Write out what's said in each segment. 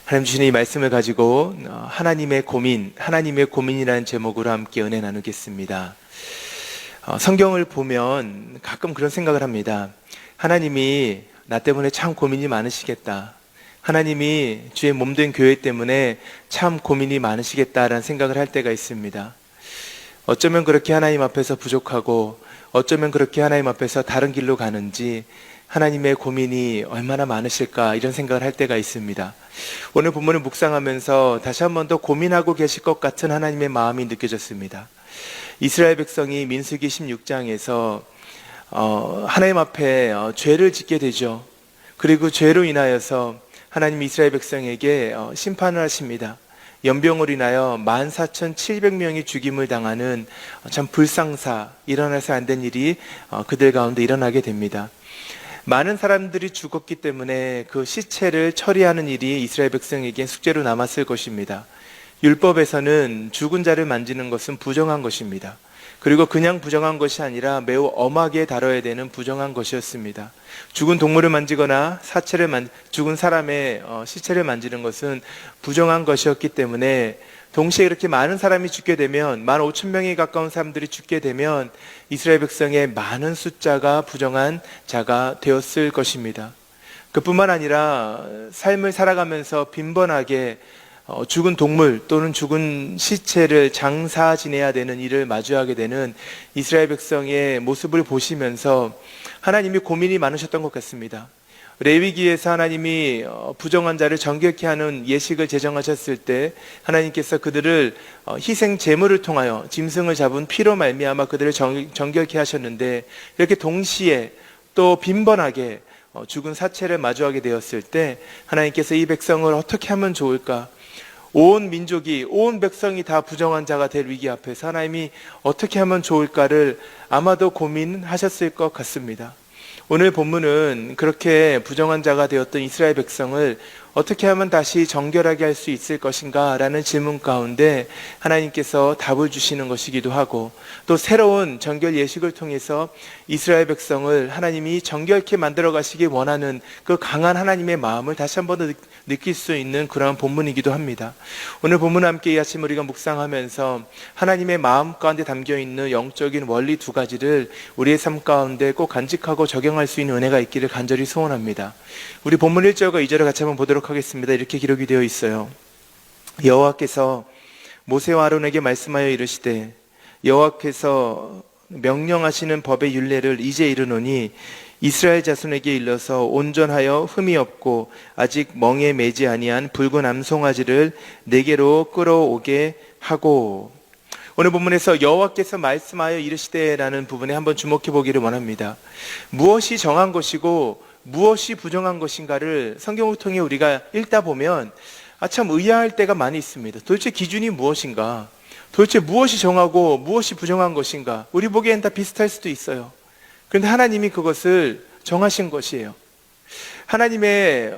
하나님 주시는 이 말씀을 가지고 하나님의 고민이라는 제목으로 함께 은혜 나누겠습니다. 성경을 보면 가끔 그런 생각을 합니다. 하나님이 나 때문에 참 고민이 많으시겠다. 하나님이 주의 몸된 교회 때문에 참 고민이 많으시겠다라는 생각을 할 때가 있습니다. 어쩌면 그렇게 하나님 앞에서 부족하고 어쩌면 그렇게 하나님 앞에서 다른 길로 가는지 하나님의 고민이 얼마나 많으실까 이런 생각을 할 때가 있습니다. 오늘 본문을 묵상하면서 다시 한 번 더 고민하고 계실 것 같은 하나님의 마음이 느껴졌습니다. 이스라엘 백성이 민수기 16장에서 하나님 앞에 죄를 짓게 되죠. 그리고 죄로 인하여서 하나님 이스라엘 백성에게 심판을 하십니다. 연병으로 인하여 14,700명이 죽임을 당하는 참 불상사, 일어나서 안 된 일이 그들 가운데 일어나게 됩니다. 많은 사람들이 죽었기 때문에 그 시체를 처리하는 일이 이스라엘 백성에게 숙제로 남았을 것입니다. 율법에서는 죽은 자를 만지는 것은 부정한 것입니다. 그리고 그냥 부정한 것이 아니라 매우 엄하게 다뤄야 되는 부정한 것이었습니다. 죽은 동물을 만지거나 죽은 사람의 시체를 만지는 것은 부정한 것이었기 때문에 동시에 이렇게 많은 사람이 죽게 되면 15,000명에 가까운 사람들이 죽게 되면 이스라엘 백성의 많은 숫자가 부정한 자가 되었을 것입니다. 그뿐만 아니라 삶을 살아가면서 빈번하게 죽은 동물 또는 죽은 시체를 장사 지내야 되는 일을 마주하게 되는 이스라엘 백성의 모습을 보시면서 하나님이 고민이 많으셨던 것 같습니다. 레위기에서 하나님이 부정한 자를 정결케 하는 예식을 제정하셨을 때 하나님께서 그들을 희생 제물을 통하여 짐승을 잡은 피로 말미암아 그들을 정결케 하셨는데, 이렇게 동시에 또 빈번하게 죽은 사체를 마주하게 되었을 때 하나님께서 이 백성을 어떻게 하면 좋을까? 온 민족이, 온 백성이 다 부정한 자가 될 위기 앞에서 하나님이 어떻게 하면 좋을까를 아마도 고민하셨을 것 같습니다. 오늘 본문은 그렇게 부정한 자가 되었던 이스라엘 백성을 어떻게 하면 다시 정결하게 할 수 있을 것인가 라는 질문 가운데 하나님께서 답을 주시는 것이기도 하고, 또 새로운 정결 예식을 통해서 이스라엘 백성을 하나님이 정결케 만들어 가시기 원하는 그 강한 하나님의 마음을 다시 한 번 더 느낄 수 있는 그런 본문이기도 합니다. 오늘 본문 함께 이 아침 우리가 묵상하면서 하나님의 마음 가운데 담겨있는 영적인 원리 두 가지를 우리의 삶 가운데 꼭 간직하고 적용할 수 있는 은혜가 있기를 간절히 소원합니다. 우리 본문 1절과 2절을 같이 한번 보도록 하겠습니다. 이렇게 기록이 되어 있어요. 여호와께서 모세와 아론에게 말씀하여 이르시되 여호와께서 명령하시는 법의 율례를 이제 이르노니 이스라엘 자손에게 일러서 온전하여 흠이 없고 아직 멍에 매지 아니한 붉은 암송아지를 내게로 끌어오게 하고. 오늘 본문에서 여호와께서 말씀하여 이르시되라는 부분에 한번 주목해 보기를 원합니다. 무엇이 정한 것이고 무엇이 부정한 것인가를 성경을 통해 우리가 읽다 보면 참 의아할 때가 많이 있습니다. 도대체 기준이 무엇인가? 도대체 무엇이 정하고 무엇이 부정한 것인가? 우리 보기엔 다 비슷할 수도 있어요. 그런데 하나님이 그것을 정하신 것이에요. 하나님의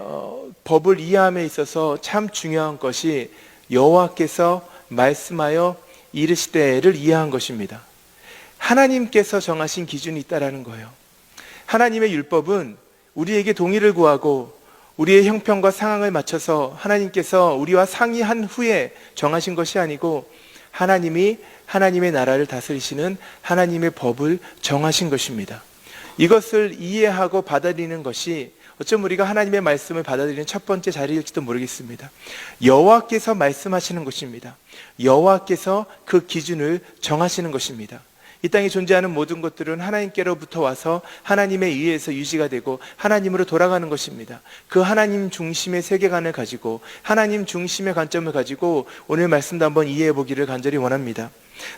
법을 이해함에 있어서 참 중요한 것이 여호와께서 말씀하여 이르시되를 이해한 것입니다. 하나님께서 정하신 기준이 있다라는 거예요. 하나님의 율법은 우리에게 동의를 구하고 우리의 형편과 상황을 맞춰서 하나님께서 우리와 상의한 후에 정하신 것이 아니고 하나님이 하나님의 나라를 다스리시는 하나님의 법을 정하신 것입니다. 이것을 이해하고 받아들이는 것이 어쩌면 우리가 하나님의 말씀을 받아들이는 첫 번째 자리일지도 모르겠습니다. 여호와께서 말씀하시는 것입니다. 여호와께서 그 기준을 정하시는 것입니다. 이 땅에 존재하는 모든 것들은 하나님께로부터 와서 하나님에 의해서 유지가 되고 하나님으로 돌아가는 것입니다. 그 하나님 중심의 세계관을 가지고 하나님 중심의 관점을 가지고 오늘 말씀도 한번 이해해 보기를 간절히 원합니다.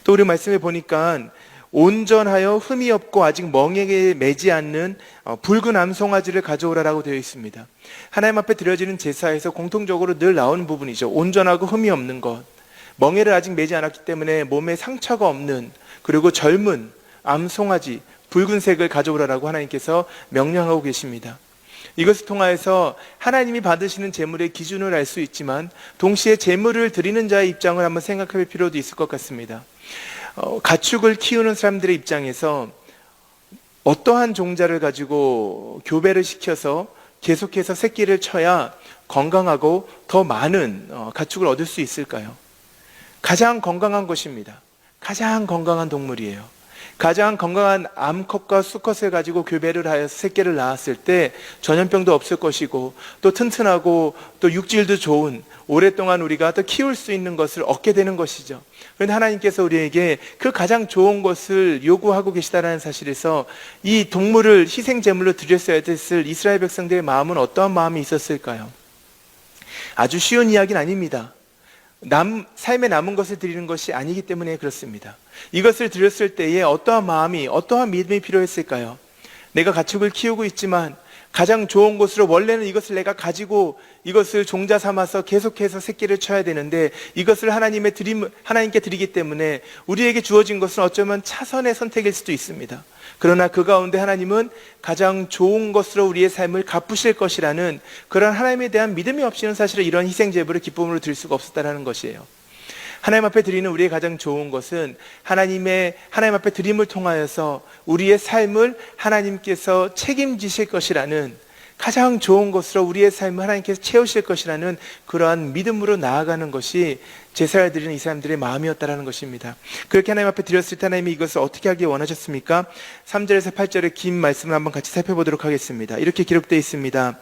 또 우리 말씀에 보니까 온전하여 흠이 없고 아직 멍에게 매지 않는 붉은 암송아지를 가져오라라고 되어 있습니다. 하나님 앞에 드려지는 제사에서 공통적으로 늘 나오는 부분이죠. 온전하고 흠이 없는 것, 멍에를 아직 매지 않았기 때문에 몸에 상처가 없는, 그리고 젊은 암송아지 붉은색을 가져오라라고 하나님께서 명령하고 계십니다. 이것을 통하여서 하나님이 받으시는 제물의 기준을 알 수 있지만 동시에 제물을 드리는 자의 입장을 한번 생각할 필요도 있을 것 같습니다. 가축을 키우는 사람들의 입장에서 어떠한 종자를 가지고 교배를 시켜서 계속해서 새끼를 쳐야 건강하고 더 많은 가축을 얻을 수 있을까요? 가장 건강한 것입니다. 가장 건강한 동물이에요. 가장 건강한 암컷과 수컷을 가지고 교배를 하여서 새끼를 낳았을 때 전염병도 없을 것이고 또 튼튼하고 또 육질도 좋은 오랫동안 우리가 더 키울 수 있는 것을 얻게 되는 것이죠. 그런데 하나님께서 우리에게 그 가장 좋은 것을 요구하고 계시다는 사실에서 이 동물을 희생제물로 드렸어야 됐을 이스라엘 백성들의 마음은 어떠한 마음이 있었을까요? 아주 쉬운 이야기는 아닙니다. 삶에 남은 것을 드리는 것이 아니기 때문에 그렇습니다. 이것을 드렸을 때에 어떠한 마음이, 어떠한 믿음이 필요했을까요? 내가 가축을 키우고 있지만 가장 좋은 것으로 원래는 이것을 내가 가지고 이것을 종자 삼아서 계속해서 새끼를 쳐야 되는데 이것을 하나님께 드리기 때문에 우리에게 주어진 것은 어쩌면 차선의 선택일 수도 있습니다. 그러나 그 가운데 하나님은 가장 좋은 것으로 우리의 삶을 갚으실 것이라는 그런 하나님에 대한 믿음이 없이는 사실은 이런 희생제물을 기쁨으로 드릴 수가 없었다는 것이에요. 하나님 앞에 드리는 우리의 가장 좋은 것은 하나님 앞에 드림을 통하여서 우리의 삶을 하나님께서 책임지실 것이라는 가장 좋은 것으로 우리의 삶을 하나님께서 채우실 것이라는 그러한 믿음으로 나아가는 것이 제사를 드리는 이 사람들의 마음이었다는 것입니다. 그렇게 하나님 앞에 드렸을 때 하나님이 이것을 어떻게 하기 원하셨습니까? 3절에서 8절의 긴 말씀을 한번 같이 살펴보도록 하겠습니다. 이렇게 기록되어 있습니다.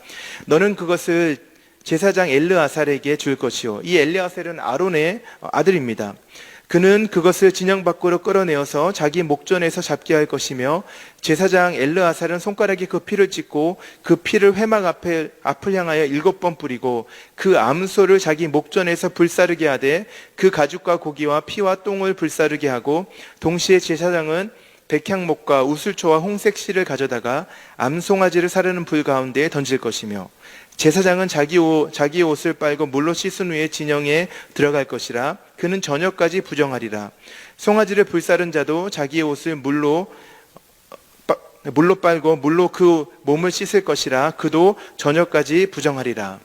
너는 그것을 제사장 엘르아살에게 줄 것이요. 이 엘르아살은 아론의 아들입니다. 그는 그것을 진영 밖으로 끌어내어서 자기 목전에서 잡게 할 것이며 제사장 엘르아살은 손가락에 그 피를 찍고 그 피를 회막 앞을 향하여 7번 뿌리고 그 암소를 자기 목전에서 불사르게 하되 그 가죽과 고기와 피와 똥을 불사르게 하고 동시에 제사장은 백향목과 우슬초와 홍색 실을 가져다가 암송아지를 사르는 불 가운데에 던질 것이며 제사장은 자기 옷을 빨고 물로 씻은 후에 진영에 들어갈 것이라. 그는 저녁까지 부정하리라. 송아지를 불사른 자도 자기의 옷을 물로 빨고 물로 그 몸을 씻을 것이라. 그도 저녁까지 부정하리라.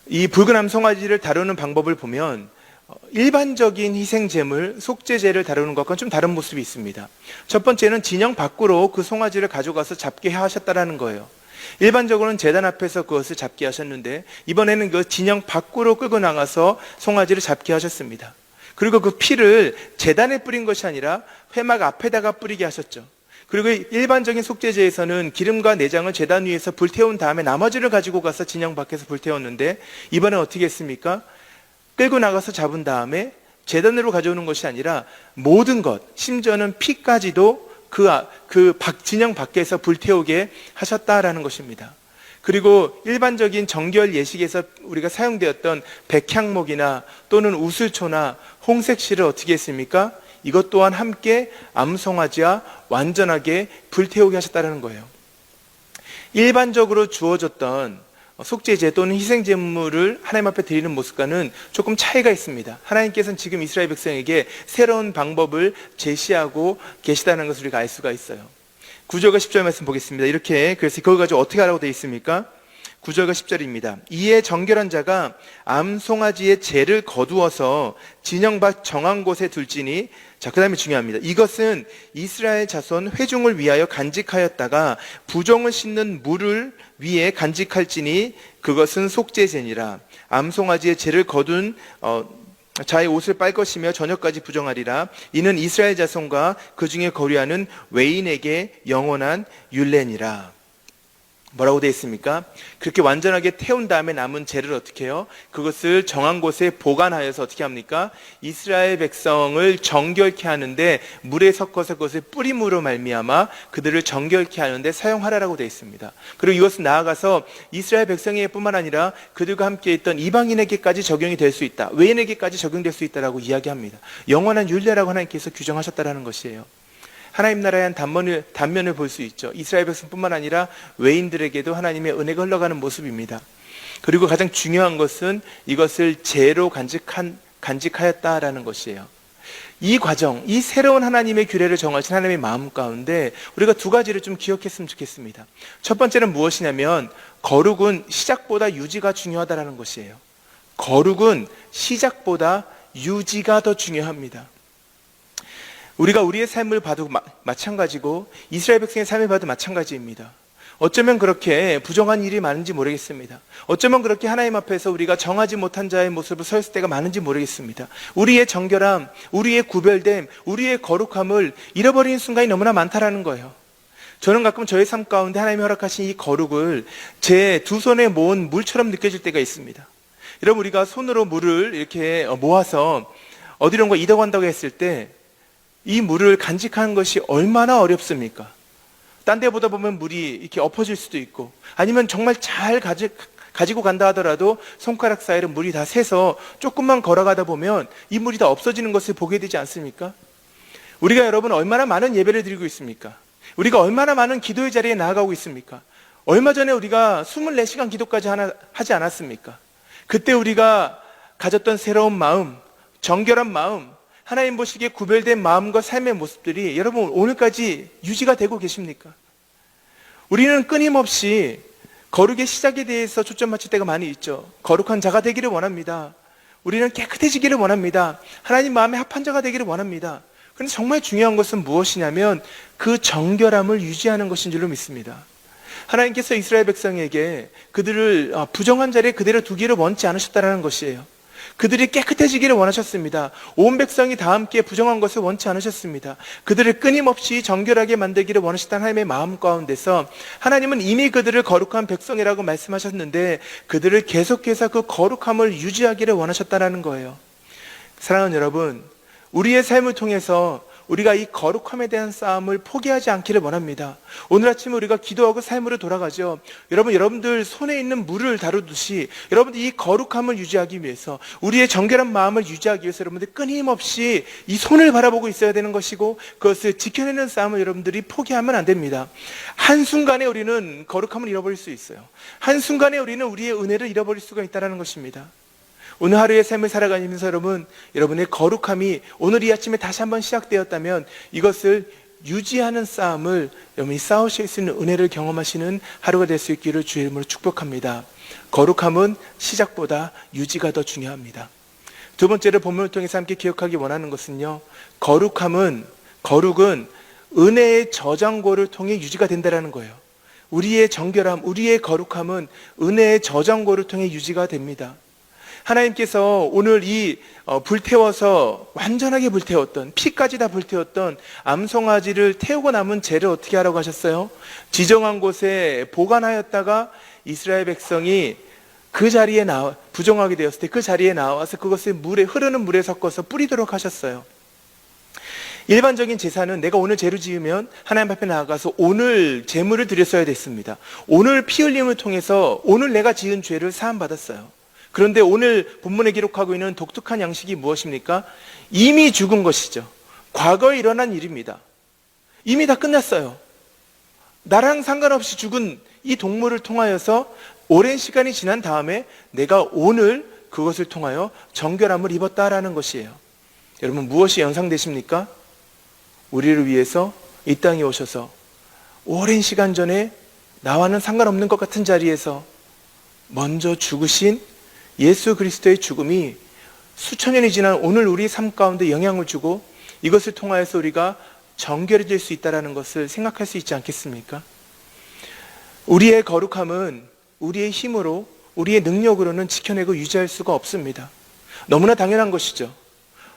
이 붉은 암송아지를 다루는 방법을 보면 일반적인 희생제물, 속죄제를 다루는 것과는 좀 다른 모습이 있습니다. 첫 번째는 진영 밖으로 그 송아지를 가져가서 잡게 하셨다라는 거예요. 일반적으로는 제단 앞에서 그것을 잡게 하셨는데 이번에는 그 진영 밖으로 끌고 나가서 송아지를 잡게 하셨습니다. 그리고 그 피를 제단에 뿌린 것이 아니라 회막 앞에다가 뿌리게 하셨죠. 그리고 일반적인 속죄제에서는 기름과 내장을 제단 위에서 불태운 다음에 나머지를 가지고 가서 진영 밖에서 불태웠는데 이번엔 어떻게 했습니까? 끌고 나가서 잡은 다음에 제단으로 가져오는 것이 아니라 모든 것, 심지어는 피까지도 진영 밖에서 불태우게 하셨다라는 것입니다. 그리고 일반적인 정결 예식에서 우리가 사용되었던 백향목이나 또는 우슬초나 홍색실을 어떻게 했습니까? 이것 또한 함께 암송아지와 완전하게 불태우게 하셨다는 거예요. 일반적으로 주어졌던 속죄제 또는 희생제물을 하나님 앞에 드리는 모습과는 조금 차이가 있습니다. 하나님께서는 지금 이스라엘 백성에게 새로운 방법을 제시하고 계시다는 것을 우리가 알 수가 있어요. 9절과 10절 말씀 보겠습니다. 이렇게 그래서 그걸 가지고 어떻게 하라고 되어 있습니까? 9절과 10절입니다. 이에 정결한 자가 암송아지의 죄를 거두어서 진영 밖 정한 곳에 둘지니, 자, 그 다음에 중요합니다. 이것은 이스라엘 자손 회중을 위하여 간직하였다가 부정을 씻는 물을 위에 간직할지니 그것은 속죄제니라. 암송아지의 죄를 거둔 자의 옷을 빨 것이며 저녁까지 부정하리라. 이는 이스라엘 자손과 그 중에 거류하는 외인에게 영원한 율례니라. 뭐라고 되어 있습니까? 그렇게 완전하게 태운 다음에 남은 재를 어떻게 해요? 그것을 정한 곳에 보관하여서 어떻게 합니까? 이스라엘 백성을 정결케 하는데 물에 섞어서 그것을 뿌림으로 말미암아 그들을 정결케 하는데 사용하라라고 되어 있습니다. 그리고 이것은 나아가서 이스라엘 백성에게뿐만 아니라 그들과 함께 있던 이방인에게까지 적용이 될 수 있다. 외인에게까지 적용될 수 있다라고 이야기합니다. 영원한 율례라고 하나님께서 규정하셨다라는 것이에요. 하나님 나라의 한 단면을 볼 수 있죠. 이스라엘 백성뿐만 아니라 외인들에게도 하나님의 은혜가 흘러가는 모습입니다. 그리고 가장 중요한 것은 이것을 죄로 간직하였다라는 것이에요. 이 과정, 이 새로운 하나님의 규례를 정하신 하나님의 마음 가운데 우리가 두 가지를 좀 기억했으면 좋겠습니다. 첫 번째는 무엇이냐면 거룩은 시작보다 유지가 중요하다는 것이에요. 거룩은 시작보다 유지가 더 중요합니다. 우리가 우리의 삶을 봐도 마찬가지고 이스라엘 백성의 삶을 봐도 마찬가지입니다. 어쩌면 그렇게 부정한 일이 많은지 모르겠습니다. 어쩌면 그렇게 하나님 앞에서 우리가 정하지 못한 자의 모습을 서 있을 때가 많은지 모르겠습니다. 우리의 정결함, 우리의 구별됨, 우리의 거룩함을 잃어버리는 순간이 너무나 많다라는 거예요. 저는 가끔 저의 삶 가운데 하나님이 허락하신 이 거룩을 제 두 손에 모은 물처럼 느껴질 때가 있습니다. 여러분, 우리가 손으로 물을 이렇게 모아서 어디론가 이동 간다고 했을 때 이 물을 간직하는 것이 얼마나 어렵습니까? 딴 데 보다 보면 물이 이렇게 엎어질 수도 있고, 아니면 정말 잘 가지고 간다 하더라도 손가락 사이로 물이 다 새서 조금만 걸어가다 보면 이 물이 다 없어지는 것을 보게 되지 않습니까? 우리가 여러분 얼마나 많은 예배를 드리고 있습니까? 우리가 얼마나 많은 기도의 자리에 나아가고 있습니까? 얼마 전에 우리가 24시간 기도까지 하지 않았습니까? 그때 우리가 가졌던 새로운 마음, 정결한 마음, 하나님 보시기에 구별된 마음과 삶의 모습들이 여러분 오늘까지 유지가 되고 계십니까? 우리는 끊임없이 거룩의 시작에 대해서 초점 맞출 때가 많이 있죠. 거룩한 자가 되기를 원합니다. 우리는 깨끗해지기를 원합니다. 하나님 마음에 합한 자가 되기를 원합니다. 그런데 정말 중요한 것은 무엇이냐면 그 정결함을 유지하는 것인 줄로 믿습니다. 하나님께서 이스라엘 백성에게 그들을 부정한 자리에 그대로 두기를 원치 않으셨다는 것이에요. 그들이 깨끗해지기를 원하셨습니다. 온 백성이 다 함께 부정한 것을 원치 않으셨습니다. 그들을 끊임없이 정결하게 만들기를 원하셨다는 하나님의 마음 가운데서 하나님은 이미 그들을 거룩한 백성이라고 말씀하셨는데 그들을 계속해서 그 거룩함을 유지하기를 원하셨다는 거예요. 사랑하는 여러분, 우리의 삶을 통해서 우리가 이 거룩함에 대한 싸움을 포기하지 않기를 원합니다. 오늘 아침에 우리가 기도하고 삶으로 돌아가죠. 여러분들 손에 있는 물을 다루듯이 여러분들 이 거룩함을 유지하기 위해서, 우리의 정결한 마음을 유지하기 위해서 여러분들 끊임없이 이 손을 바라보고 있어야 되는 것이고, 그것을 지켜내는 싸움을 여러분들이 포기하면 안 됩니다. 한순간에 우리는 거룩함을 잃어버릴 수 있어요. 한순간에 우리는 우리의 은혜를 잃어버릴 수가 있다는 것입니다. 오늘 하루의 삶을 살아가면서 여러분의 거룩함이 오늘 이 아침에 다시 한번 시작되었다면 이것을 유지하는 싸움을 여러분이 싸우실 수 있는 은혜를 경험하시는 하루가 될 수 있기를 주의 이름으로 축복합니다. 거룩함은 시작보다 유지가 더 중요합니다. 두 번째로 본문을 통해서 함께 기억하기 원하는 것은요, 거룩은 은혜의 저장고를 통해 유지가 된다는 거예요. 우리의 정결함, 우리의 거룩함은 은혜의 저장고를 통해 유지가 됩니다. 하나님께서 오늘 이 불태워서 완전하게 불태웠던, 피까지 다 불태웠던 암송아지를 태우고 남은 재를 어떻게 하라고 하셨어요? 지정한 곳에 보관하였다가 이스라엘 백성이 그 자리에 부정하게 되었을 때 그 자리에 나와서 그것을 흐르는 물에 섞어서 뿌리도록 하셨어요. 일반적인 제사는 내가 오늘 제를 지으면 하나님 앞에 나아가서 오늘 제물을 드렸어야 됐습니다. 오늘 피 흘림을 통해서 오늘 내가 지은 죄를 사함받았어요. 그런데 오늘 본문에 기록하고 있는 독특한 양식이 무엇입니까? 이미 죽은 것이죠. 과거에 일어난 일입니다. 이미 다 끝났어요. 나랑 상관없이 죽은 이 동물을 통하여서 오랜 시간이 지난 다음에 내가 오늘 그것을 통하여 정결함을 입었다라는 것이에요. 여러분, 무엇이 연상되십니까? 우리를 위해서 이 땅에 오셔서 오랜 시간 전에 나와는 상관없는 것 같은 자리에서 먼저 죽으신 예수 그리스도의 죽음이 수천 년이 지난 오늘 우리 삶 가운데 영향을 주고 이것을 통하여서 우리가 정결해질 수 있다는 것을 생각할 수 있지 않겠습니까? 우리의 거룩함은 우리의 힘으로, 우리의 능력으로는 지켜내고 유지할 수가 없습니다. 너무나 당연한 것이죠.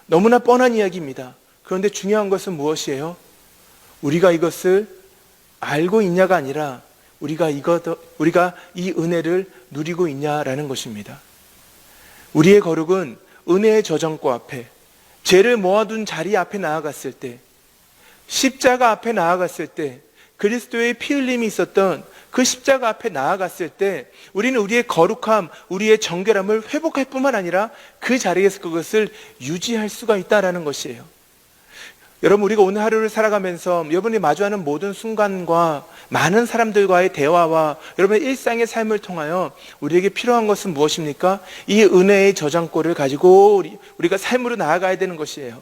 너무나 뻔한 이야기입니다. 그런데 중요한 것은 무엇이에요? 우리가 이것을 알고 있냐가 아니라 우리가 이 은혜를 누리고 있냐라는 것입니다. 우리의 거룩은 은혜의 저정고 앞에, 죄를 모아둔 자리 앞에 나아갔을 때, 십자가 앞에 나아갔을 때, 그리스도의 피 흘림이 있었던 그 십자가 앞에 나아갔을 때 우리는 우리의 거룩함, 우리의 정결함을 회복할 뿐만 아니라 그 자리에서 그것을 유지할 수가 있다는 것이에요. 여러분, 우리가 오늘 하루를 살아가면서 여러분이 마주하는 모든 순간과 많은 사람들과의 대화와 여러분의 일상의 삶을 통하여 우리에게 필요한 것은 무엇입니까? 이 은혜의 저장고를 가지고 우리가 삶으로 나아가야 되는 것이에요.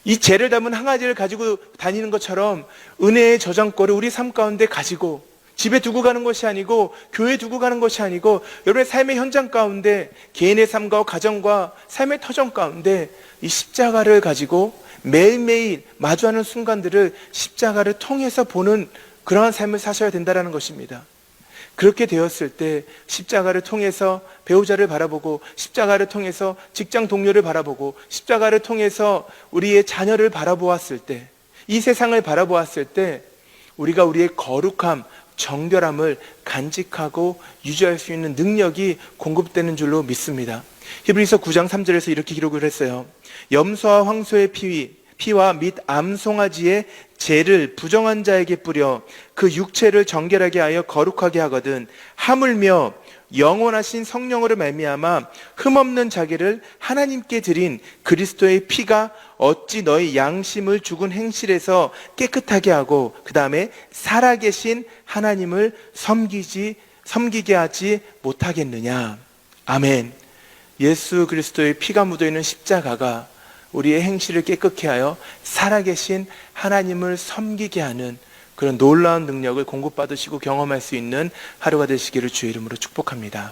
이 죄를 담은 항아지를 가지고 다니는 것처럼 은혜의 저장고를 우리 삶 가운데 가지고 집에 두고 가는 것이 아니고 교회에 두고 가는 것이 아니고 여러분의 삶의 현장 가운데 개인의 삶과 가정과 삶의 터전 가운데 이 십자가를 가지고 매일매일 마주하는 순간들을 십자가를 통해서 보는 그러한 삶을 사셔야 된다는 것입니다. 그렇게 되었을 때 십자가를 통해서 배우자를 바라보고, 십자가를 통해서 직장 동료를 바라보고, 십자가를 통해서 우리의 자녀를 바라보았을 때, 이 세상을 바라보았을 때 우리가 우리의 거룩함, 정결함을 간직하고 유지할 수 있는 능력이 공급되는 줄로 믿습니다. 히브리서 9장 3절에서 이렇게 기록을 했어요. 염소와 황소의 피와 및 암송아지의 죄를 부정한 자에게 뿌려 그 육체를 정결하게 하여 거룩하게 하거든 하물며 영원하신 성령으로 말미암아 흠없는 자기를 하나님께 드린 그리스도의 피가 어찌 너희 양심을 죽은 행실에서 깨끗하게 하고 그 다음에 살아계신 하나님을 섬기게 하지 못하겠느냐. 아멘. 예수 그리스도의 피가 묻어있는 십자가가 우리의 행실을 깨끗게 하여 살아계신 하나님을 섬기게 하는 그런 놀라운 능력을 공급받으시고 경험할 수 있는 하루가 되시기를 주의 이름으로 축복합니다.